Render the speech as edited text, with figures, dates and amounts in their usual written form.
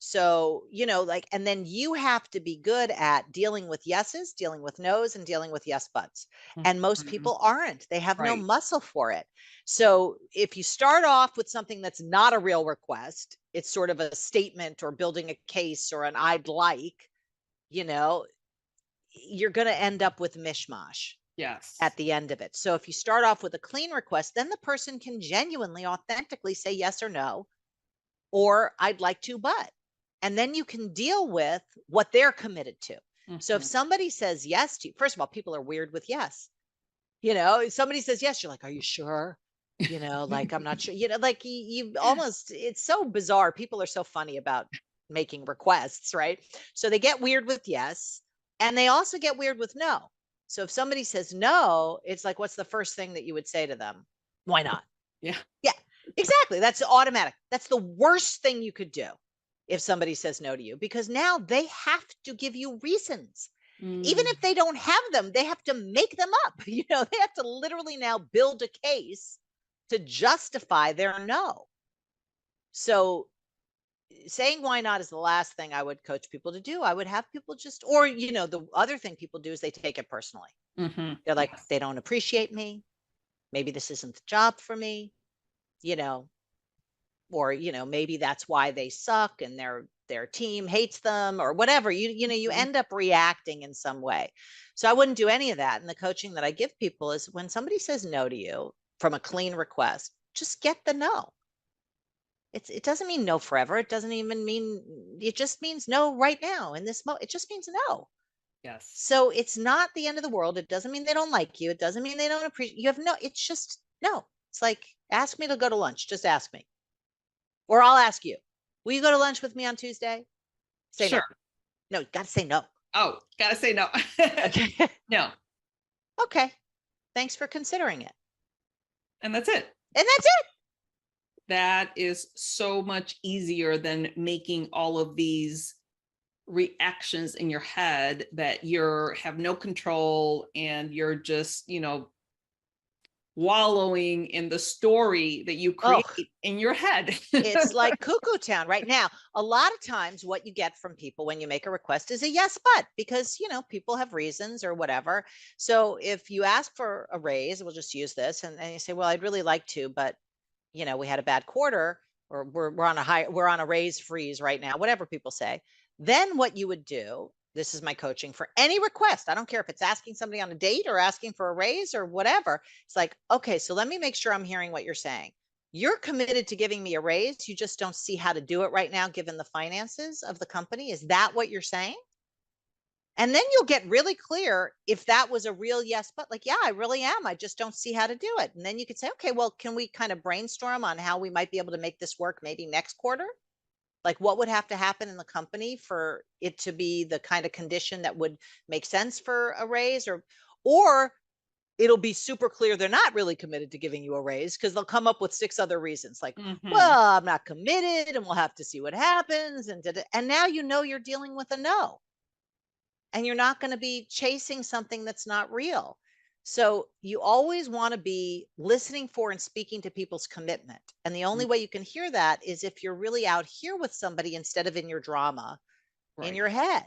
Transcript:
So, like, and then you have to be good at dealing with yeses, dealing with nos, and dealing with yes buts. And most Mhm. people aren't. They have no Right. muscle for it. So if you start off with something that's not a real request, it's sort of a statement or building a case or an I'd like, you know, you're going to end up with mishmash Yes. at the end of it. So if you start off with a clean request, then the person can genuinely, authentically say yes or no, or I'd like to, but. And then you can deal with what they're committed to. So if Mhm. somebody says yes to you, first of all, people are weird with yes. If somebody says yes, you're like, are you sure? Like, I'm not sure. Like you almost, it's so bizarre. People are so funny about making requests, right? So they get weird with yes, and they also get weird with no. So if somebody says no, it's like, what's the first thing that you would say to them? Why not? Yeah. Yeah, exactly. That's automatic. That's the worst thing you could do if somebody says no to you, because now they have to give you reasons. Even Mm. if they don't have them, they have to make them up. They have to literally now build a case to justify their no. So saying why not is the last thing I would coach people to do. I would have people just, or, the other thing people do is they take it personally. Mhm. They're like, Yes. they don't appreciate me. Maybe this isn't the job for me, you know, or maybe that's why they suck and their team hates them or whatever. You Mhm. end up reacting in some way. So I wouldn't do any of that. And the coaching that I give people is, when somebody says no to you from a clean request, just get the no. It doesn't mean no forever. It doesn't even mean, it just means no right now in this moment. It just means no. Yes. So it's not the end of the world. It doesn't mean they don't like you. It doesn't mean they don't appreciate you. Have no, it's just no. It's like, ask me to go to lunch. Just ask me. Or I'll ask you, will you go to lunch with me on Tuesday? Say no. Sure. No, you got to say no. Oh, gotta say no. Okay. No. Okay. Thanks for considering it. And that's it. And that's it. That is so much easier than making all of these reactions in your head that you're have no control and you're just, wallowing in the story that you create Oh, in your head. it's like cuckoo town right now. A lot of times what you get from people when you make a request is a yes, but, because, people have reasons or whatever. So if you ask for a raise, we'll just use this, and you say, well, I'd really like to, but we had a bad quarter, or we're on a raise freeze right now, whatever people say. Then what you would do, this is my coaching for any request. I don't care if it's asking somebody on a date or asking for a raise or whatever. It's like, okay, so let me make sure I'm hearing what you're saying. You're committed to giving me a raise. You just don't see how to do it right now, given the finances of the company. Is that what you're saying? And then you'll get really clear if that was a real yes, but, like, yeah, I really am. I just don't see how to do it. And then you could say, okay, well, can we kind of brainstorm on how we might be able to make this work maybe next quarter? Like, what would have to happen in the company for it to be the kind of condition that would make sense for a raise? Or it'll be super clear they're not really committed to giving you a raise, because they'll come up with six other reasons, like, Mhm. well, I'm not committed and we'll have to see what happens. And now you're dealing with a no, and you're not going to be chasing something that's not real. So you always want to be listening for and speaking to people's commitment. And the only Mm. way you can hear that is if you're really out here with somebody instead of in your drama in Right. your head.